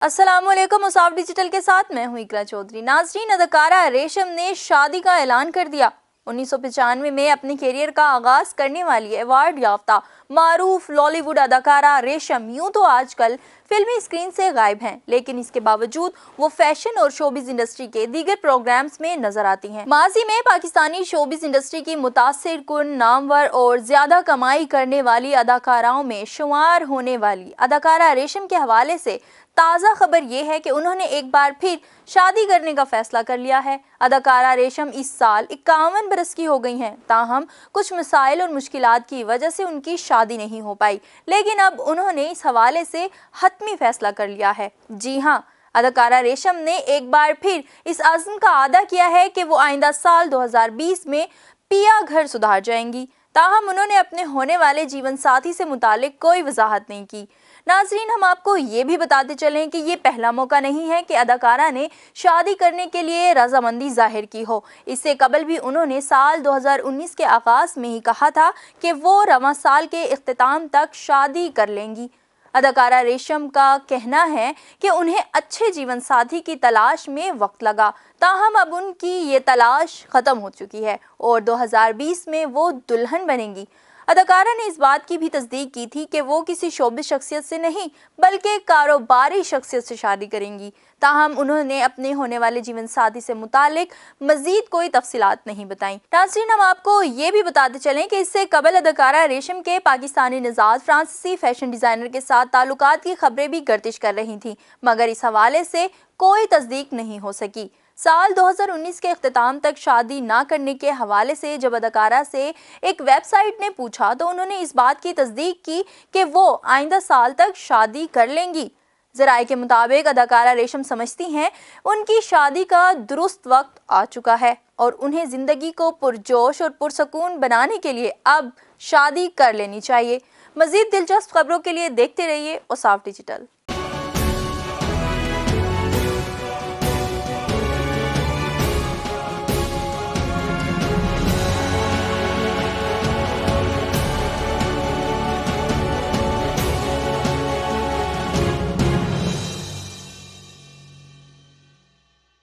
अस्सलामुअलैकुम। मुसाफ डिजिटल के साथ मैं हूं इकरा चौधरी। नाज़रीन, अदाकारा रेशम ने शादी का ऐलान कर दिया। 1995 में अपने करियर का आगाज करने वाली अवार्ड याफ्ता मारूफ बॉलीवुड अदाकारा रेशम यूं तो आजकल फिल्मी स्क्रीन से गायब हैं, लेकिन इसके बावजूद वो फैशन और शोबिज इंडस्ट्री के दीगर प्रोग्राम्स में नजर आती हैं। माजी में पाकिस्तानी शोबिज इंडस्ट्री की मुतासिर कुन, नामवर और ज्यादा कमाई करने वाली अदाकाराओं में शुमार होने वाली अदाकारा रेशम के हवाले से ताज़ा खबर ये है कि उन्होंने एक बार फिर शादी करने का फैसला कर लिया है। अदाकारा रेशम इस साल 51 बरस की हो गई हैं, ताहम कुछ मसाइल और मुश्किलात की वजह से उनकी शादी नहीं हो पाई, लेकिन अब उन्होंने इस हवाले से हतमी फैसला कर लिया है। जी हाँ, अदाकारा रेशम ने एक बार फिर इस अज़्म का आदा किया है कि वो आइंदा साल 2020 में पिया घर सुधार जाएंगी। ताहम उन्होंने अपने होने वाले जीवन साथी से मुतालिक कोई वजाहत नहीं की। नाजरीन, हम आपको ये भी बताते चलें कि ये पहला मौका नहीं है कि अदाकारा ने शादी करने के लिए रजामंदी जाहिर की हो। इससे कबल भी उन्होंने साल 2019 के आगाज में ही कहा था कि वो रवां साल के इख्तिताम तक शादी कर लेंगी। अदाकारा रेशम का कहना है कि उन्हें अच्छे जीवन साथी की तलाश में वक्त लगा, ताहम अब उनकी ये तलाश खत्म हो चुकी है और 2020 में वो दुल्हन बनेंगी। अदाकारा ने इस बात की भी तस्दीक की थी कि वो किसी शोबिस शख्सियत से नहीं बल्कि कारोबारी शख्सियत से शादी करेंगी। ताहम उन्होंने अपने होने वाले जीवन साथी से मुतालिक मजीद कोई तफसीलात नहीं बताई। नाज़रीन, हम आपको ये भी बताते चलें कि इससे कबल अदाकारा रेशम के पाकिस्तानी निजात फ्रांसीसी फैशन डिजाइनर के साथ ताल्लुकात की खबरें भी गर्दिश कर रही थी, मगर इस हवाले से कोई तस्दीक नहीं हो सकी। साल 2019 के इख्तिताम तक शादी ना करने के हवाले से जब अदाकारा से एक वेबसाइट ने पूछा तो उन्होंने इस बात की तस्दीक की कि वो आइंदा साल तक शादी कर लेंगी। ज़राए के मुताबिक अदाकारा रेशम समझती हैं उनकी शादी का दुरुस्त वक्त आ चुका है और उन्हें ज़िंदगी को पुरजोश और पुरसकून बनाने के लिए अब शादी कर लेनी चाहिए। मज़ीद दिलचस्प खबरों के लिए देखते रहिए मुसाफ डिजिटल।